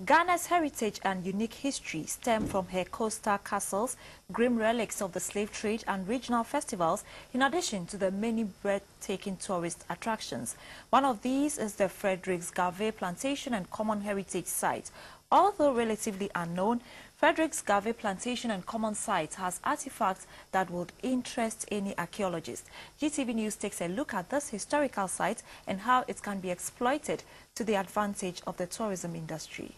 Ghana's heritage and unique history stem from her coastal castles, grim relics of the slave trade and regional festivals, in addition to the many breathtaking tourist attractions. One of these is the Fredericks Garvey Plantation and Common Heritage Site. Although relatively unknown, Fredericks Garvey Plantation and Common Site has artifacts that would interest any archaeologist. GTV News takes a look at this historical site and how it can be exploited to the advantage of the tourism industry.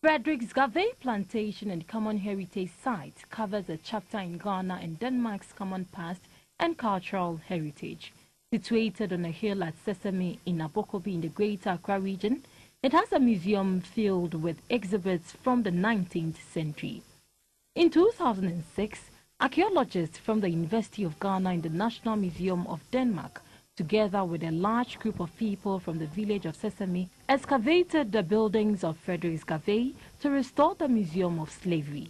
Fredericks Garvey Plantation and Common Heritage Site covers a chapter in Ghana and Denmark's common past and cultural heritage. Situated on a hill at Sesame in Abokobi in the Greater Accra region, it has a museum filled with exhibits from the 19th century. In 2006, archaeologists from the University of Ghana and the National Museum of Denmark, together with a large group of people from the village of Sesame, excavated the buildings of Fredericks Garvey to restore the Museum of Slavery.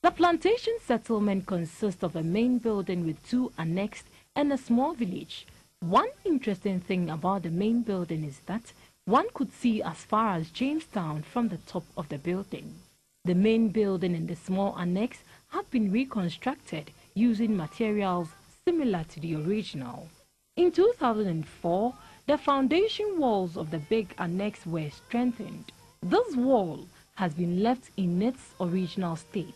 The plantation settlement consists of a main building with two annexed and a small village. One interesting thing about the main building is that one could see as far as Jamestown from the top of the building. The main building and the small annex have been reconstructed using materials similar to the original. In 2004, the foundation walls of the big annex were strengthened. This wall has been left in its original state.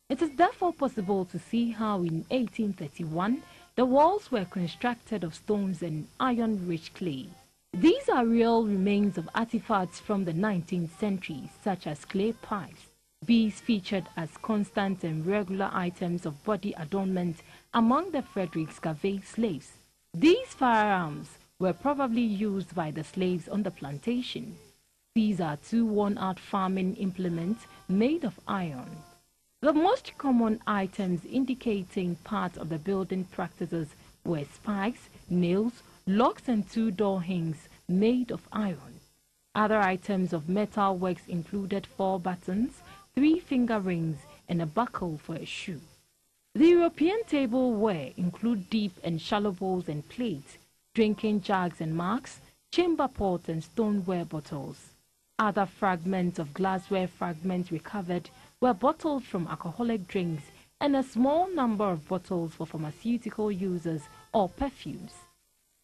It is therefore possible to see how in 1831 the walls were constructed of stones and iron-rich clay. These are real remains of artifacts from the 19th century, such as clay pipes. Bees featured as constant and regular items of body adornment among the Fredericks Garvey slaves. These firearms were probably used by the slaves on the plantation. These are two worn-out farming implements made of iron. The most common items indicating part of the building practices were spikes, nails, locks and two door hinges made of iron. Other items of metal works included 4 buttons, 3 finger rings and a buckle for a shoe. The European tableware include deep and shallow bowls and plates, drinking jugs and mugs, chamber pots and stoneware bottles. Other fragments of glassware fragments recovered were bottles from alcoholic drinks and a small number of bottles for pharmaceutical users or perfumes.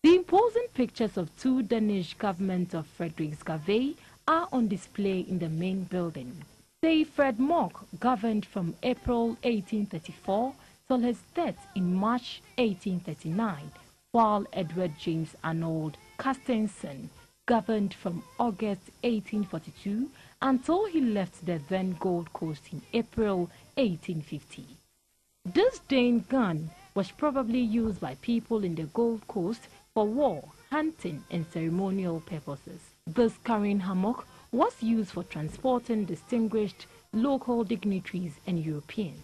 The imposing pictures of 2 Danish governments of Fredericks Garvey are on display in the main building. Say Fred Mock governed from April 1834 till his death in March 1839, while Edward James Arnold Carstensen governed from August 1842 until he left the then Gold Coast in April 1850. This Dane gun was probably used by people in the Gold Coast for war, hunting and ceremonial purposes. This carrying hammock was used for transporting distinguished local dignitaries and Europeans.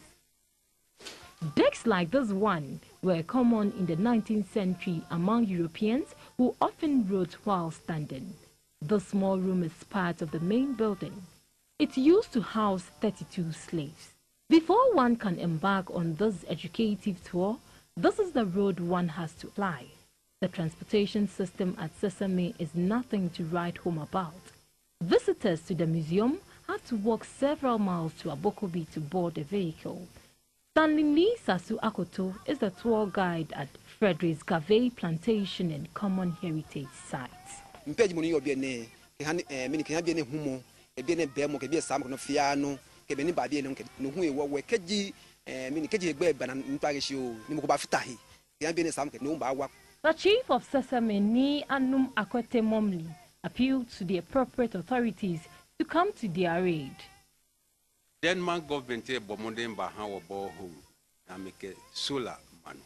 Decks like this one were common in the 19th century among Europeans who often wrote while standing. The small room is part of the main building. It used to house 32 slaves. Before one can embark on this educative tour, this is the road one has to fly. The transportation system at Sesame is nothing to write home about. Visitors to the museum have to walk several miles to Abokobi to board a vehicle. Stanley Sasu Akoto is the tour guide at Fredericks Garvey Plantation and Common Heritage Site. The chief of Sesame, Ni Anum Akote Momli, appealed to the appropriate authorities to come to their aid. Denmark government bomodem bahawa borehole na make solar manu.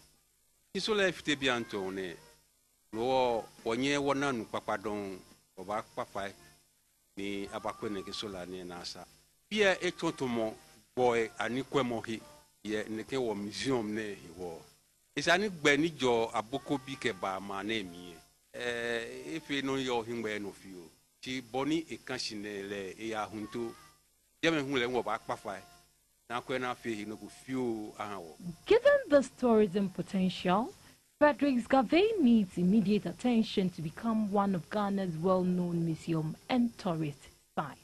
Solar FT bianto ne no onye wona nu papadon oba pafai ni abakwe ke solar ne nasa. Pia etontomo boy ani kwemohi ye neke wo museum ne wo. Isani gbe ni jo Abokobi ke ba ma na mi. If no yo hingbe no fio. Ti boni e kanshine le e ya hunto. Given this tourism potential, Fredericks Garvey needs immediate attention to become one of Ghana's well-known museum and tourist site.